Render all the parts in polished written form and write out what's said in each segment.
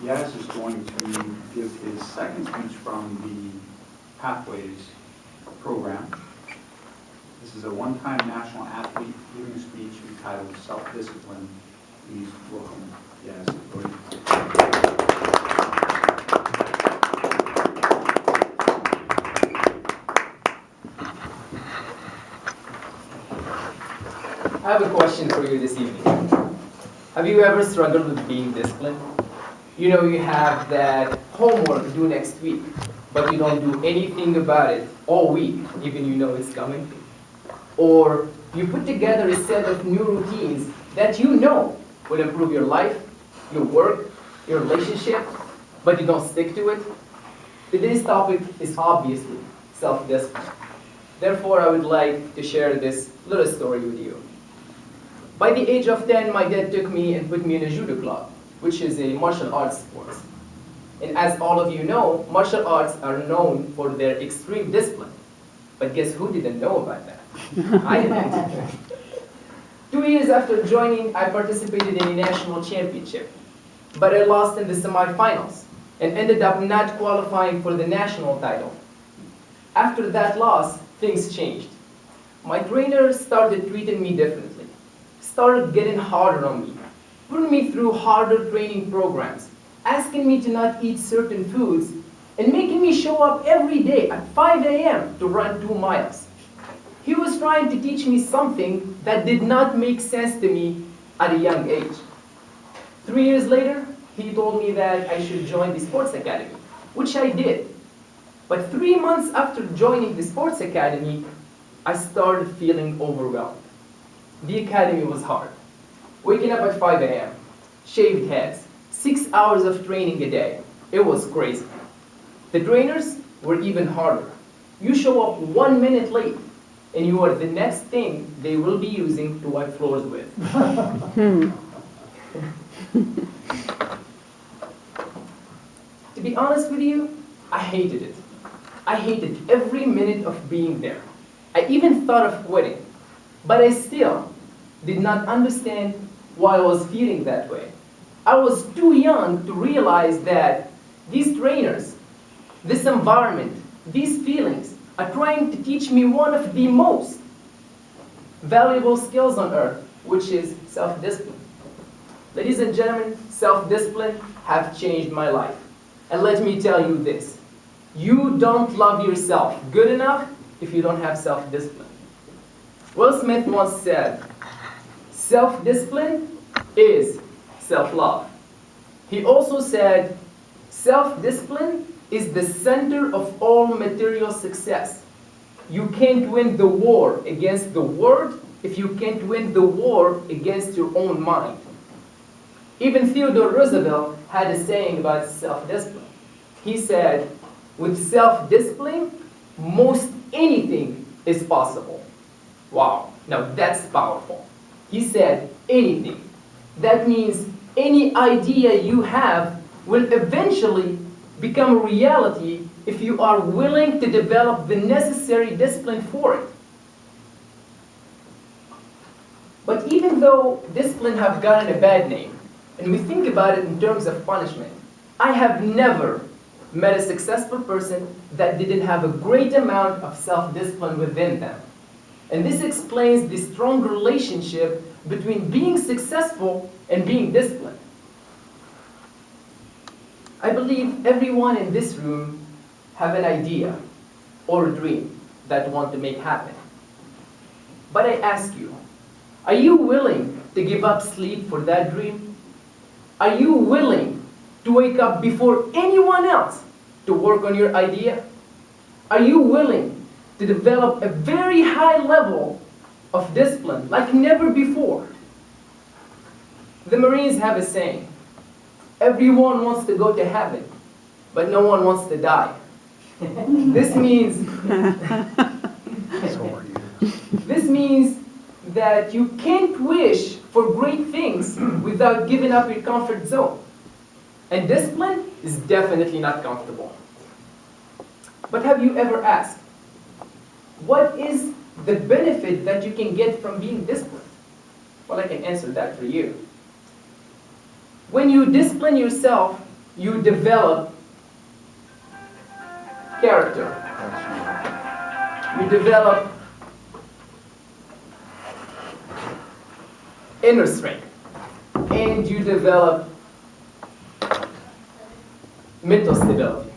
Yaz is going to give his second speech from the Pathways program. This is a one-time national athlete giving a speech entitled Self-Discipline. Please welcome Yaz. I have a question for you this evening. Have you ever struggled with being disciplined? You know you have that homework due next week, but you don't do anything about it all week, even you know it's coming. Or you put together a set of new routines that you know will improve your life, your work, your relationship, but you don't stick to it. Today's topic is obviously self-discipline. Therefore, I would like to share this little story with you. By the age of 10, my dad took me and put me in a judo club, which is a martial arts sport. And as all of you know, martial arts are known for their extreme discipline. But guess who didn't know about that? I didn't. 2 years after joining, I participated in a national championship. But I lost in the semifinals and ended up not qualifying for the national title. After that loss, things changed. My trainer started treating me differently, started getting harder on me, putting me through harder training programs, asking me to not eat certain foods, and making me show up every day at 5 a.m. to run 2 miles. He was trying to teach me something that did not make sense to me at a young age. 3 years later, he told me that I should join the sports academy, which I did. But 3 months after joining the sports academy, I started feeling overwhelmed. The academy was hard. Waking up at 5 a.m., shaved heads, 6 hours of training a day. It was crazy. The trainers were even harder. You show up 1 minute late, and you are the next thing they will be using to wipe floors with. To be honest with you, I hated it. I hated every minute of being there. I even thought of quitting, but I still did not understand why I was feeling that way. I was too young to realize that these trainers, this environment, these feelings are trying to teach me one of the most valuable skills on earth, which is self-discipline. Ladies and gentlemen, self-discipline have changed my life. And let me tell you this, you don't love yourself good enough if you don't have self-discipline. Will Smith once said, self-discipline is self-love. He also said, self-discipline is the center of all material success. You can't win the war against the world if you can't win the war against your own mind. Even Theodore Roosevelt had a saying about self-discipline. He said, with self-discipline, most anything is possible. Wow, now that's powerful. He said, anything. That means any idea you have will eventually become a reality if you are willing to develop the necessary discipline for it. But even though discipline have gotten a bad name, and we think about it in terms of punishment, I have never met a successful person that didn't have a great amount of self-discipline within them. And this explains the strong relationship between being successful and being disciplined. I believe everyone in this room have an idea or a dream that want to make happen. But I ask you, are you willing to give up sleep for that dream? Are you willing to wake up before anyone else to work on your idea? Are you willing to develop a very high level of discipline like never before? The Marines have a saying, everyone wants to go to heaven, but no one wants to die. This means that you can't wish for great things without giving up your comfort zone. And discipline is definitely not comfortable. But have you ever asked, what is the benefit that you can get from being disciplined? Well, I can answer that for you. When you discipline yourself, you develop character. You develop inner strength. And you develop mental stability.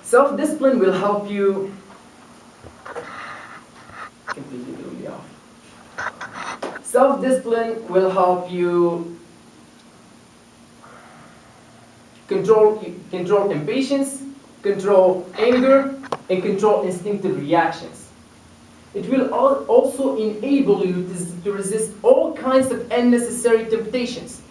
Self-discipline will help you completely threw me off. Self-discipline will help you control impatience, control anger, and control instinctive reactions. It will also enable you to resist all kinds of unnecessary temptations.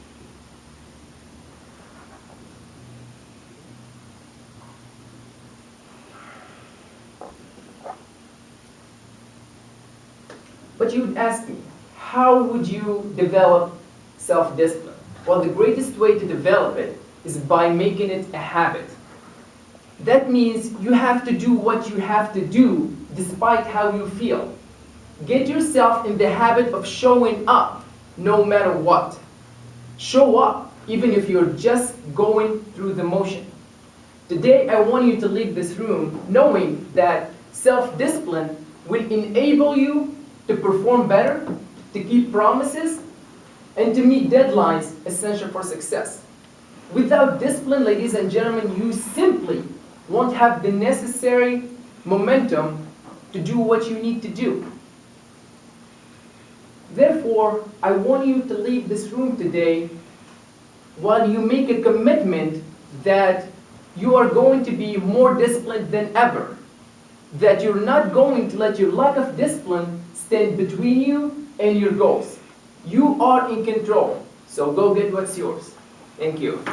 But you would ask me, how would you develop self-discipline? Well, the greatest way to develop it is by making it a habit. That means you have to do what you have to do despite how you feel. Get yourself in the habit of showing up no matter what. Show up even if you're just going through the motion. Today I want you to leave this room knowing that self-discipline will enable you to perform better, to keep promises, and to meet deadlines essential for success. Without discipline, ladies and gentlemen, you simply won't have the necessary momentum to do what you need to do. Therefore, I want you to leave this room today while you make a commitment that you are going to be more disciplined than ever, that you're not going to let your lack of discipline stand between you and your goals. You are in control, so go get what's yours. Thank you.